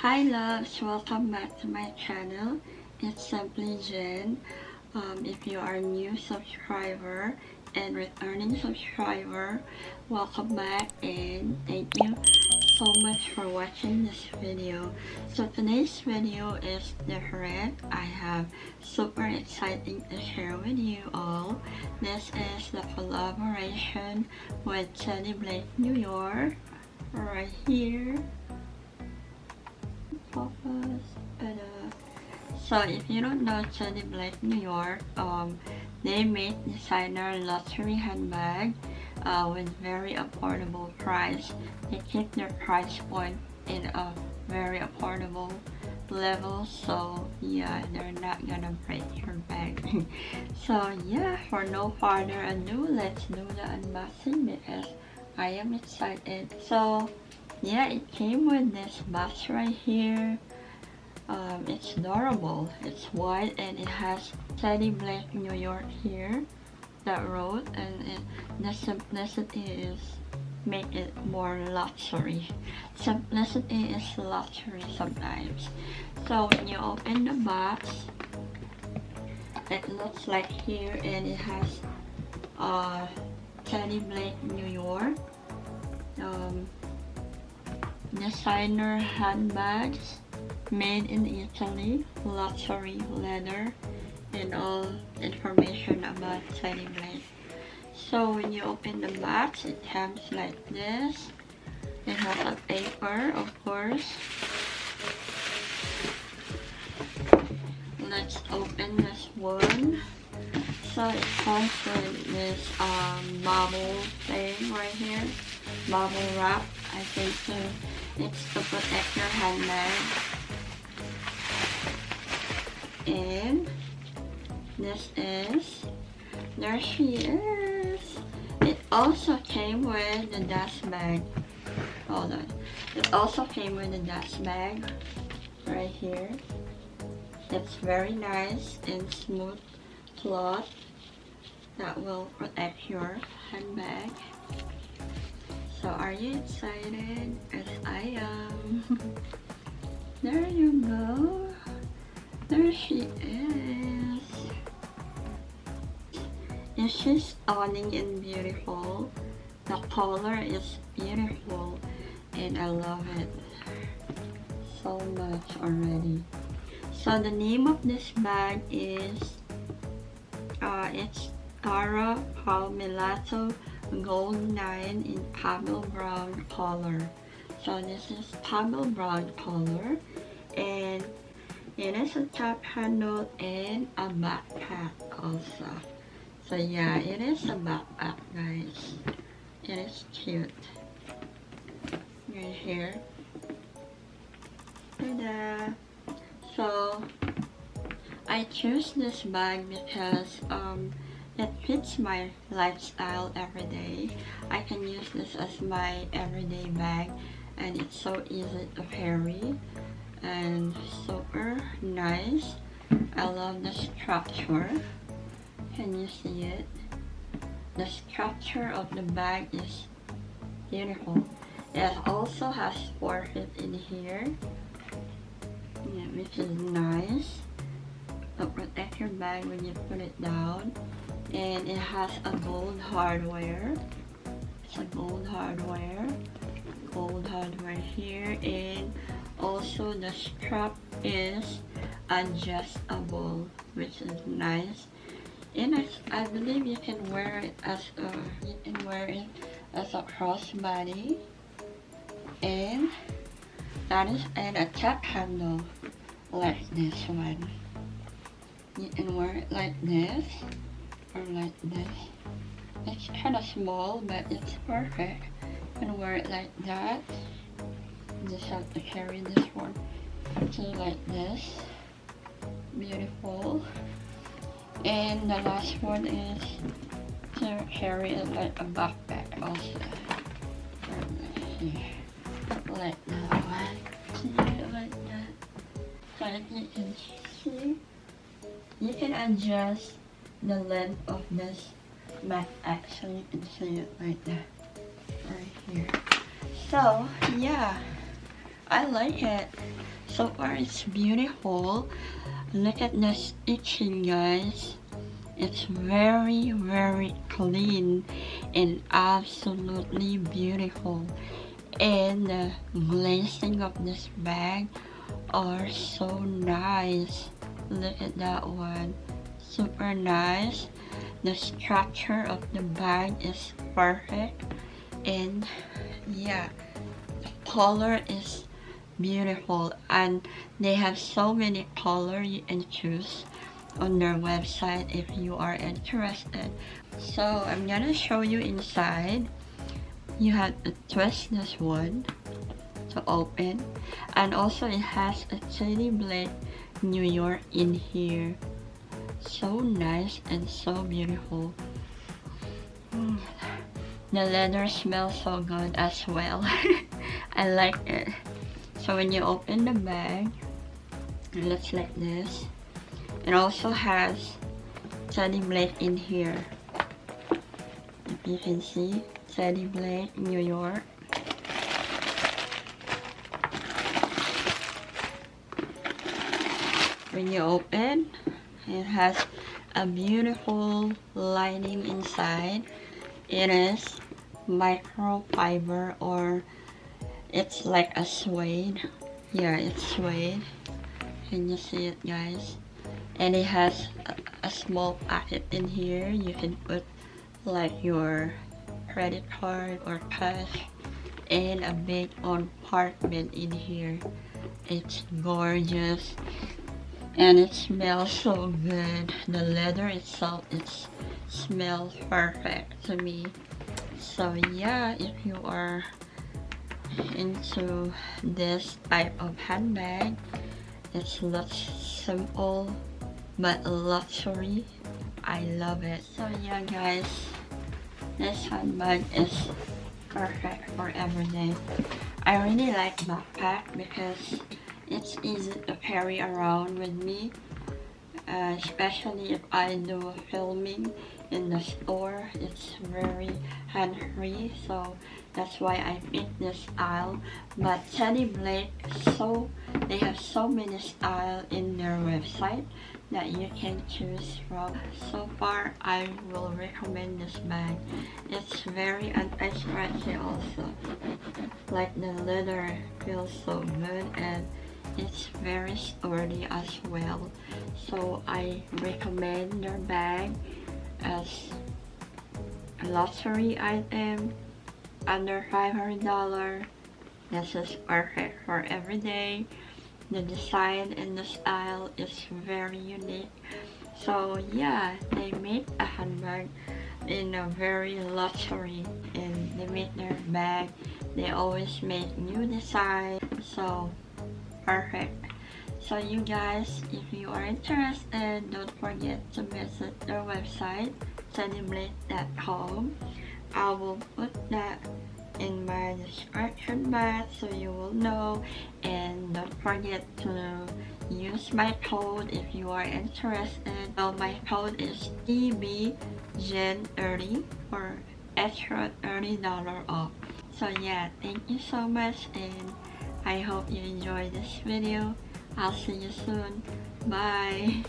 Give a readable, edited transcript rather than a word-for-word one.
Hi loves, welcome back to my channel. It's Simply Jen. If you are a new subscriber and returning subscriber, welcome back and thank you so much for watching this video. So today's video is different. I have super exciting to share with you all. This is the collaboration with STYLIST New York right here. Focus. So if you don't know STYLIST New York, they make designer luxury handbag with very affordable price. They keep their price point in a very affordable level, so yeah, they're not gonna break your bag. So yeah, for no further ado, let's do the unboxing because I am excited. So yeah, it came with this box right here. It's adorable. It's white and it has STYLIST New York here that wrote, and the simplicity is make it more luxury. Simplicity is luxury sometimes. So when you open the box, it looks like here, and it has STYLIST New York. Designer handbags made in Italy, luxury leather, and all information about STYLIST. So when you open the box, it comes like this. It has a paper, of course. Let's open this one. So it comes with this bubble thing right here, bubble wrap. I think it's to protect your handbag. And this is, there she is. It also came with the dust bag. Hold on. It also came with the dust bag right here. It's very nice and smooth cloth that will protect your handbag. So are you excited as I am? There you go. There she is. It's just stunning and beautiful. The color is beautiful and I love it so much already. So the name of this bag is it's Cara Palmilato Gold 9 in Pebble Brown color. So this is Pebble Brown color, and it is a top handle and a backpack also. So yeah, it is a backpack, guys. It is cute. Right here. Ta-da! So I choose this bag because it fits my lifestyle every day. I can use this as my everyday bag, and it's so easy to carry and super nice. I love the structure. Can you see it? The structure of the bag is beautiful. It also has pocket in here, yeah, which is nice to protect your bag when you put it down. And it has a gold hardware. It's a gold hardware here, and also the strap is adjustable, which is nice. And I believe you can wear it as a crossbody, and a tap handle like this one. You can wear it like this or like this. It's kind of small, but it's perfect. You can wear it like that. You just have to carry this one. So like this. Beautiful. And the last one is to carry it like a backpack also. Like that one. See it like that. So if you can see, you can adjust the length of this MAXX. Actually, you can see it like that right here. So yeah, I like it. So far it's beautiful. Look at the stitching, guys. It's very, very clean and absolutely beautiful. And the glazing of this bag are so nice. Look at that one. Super nice. The structure of the bag is perfect. And yeah, the color is beautiful. And they have so many colors you can choose on their website if you are interested. So I'm gonna show you inside. You have to twist this one to open, and also it has a tiny blade New York in here. So nice and so beautiful. The leather smells so good as well. I like it. So when you open the bag, it looks like this. It also has teddy blade in here. If you can see, teddy blade New York. When you open, it has a beautiful lining inside. It is microfiber, or it's like a suede. Yeah, it's suede. Can you see it, guys? And it has a small pocket in here. You can put like your credit card or cash, and a big compartment in here. It's gorgeous and it smells so good. The leather itself, it smells perfect to me. So yeah, if you are into this type of handbag, it looks simple but luxury. I love it. So yeah, guys, this handbag is perfect for every day. I really like backpack because it's easy to carry around with me, especially if I do filming in the store. It's very hand-free, so that's why I picked this style. But Teddy Blake, so they have so many styles in their website that you can choose from. So far, I will recommend this bag. It's very anti-scratchy also. Like the leather feels so good, and it's very sturdy as well. So I recommend their bag as a luxury item under $500. This is perfect for every day. The design and the style is very unique. So yeah, they make a handbag in a very luxury, and they make their bag. They always make new design. So perfect. So you guys, if you are interested, don't forget to visit their website, sunnyblade.com. I will put that in my description box so you will know, and don't forget to use my code if you are interested. So my code is TBGen30 for extra $30 off. So yeah, thank you so much, and I hope you enjoyed this video. I'll see you soon. Bye.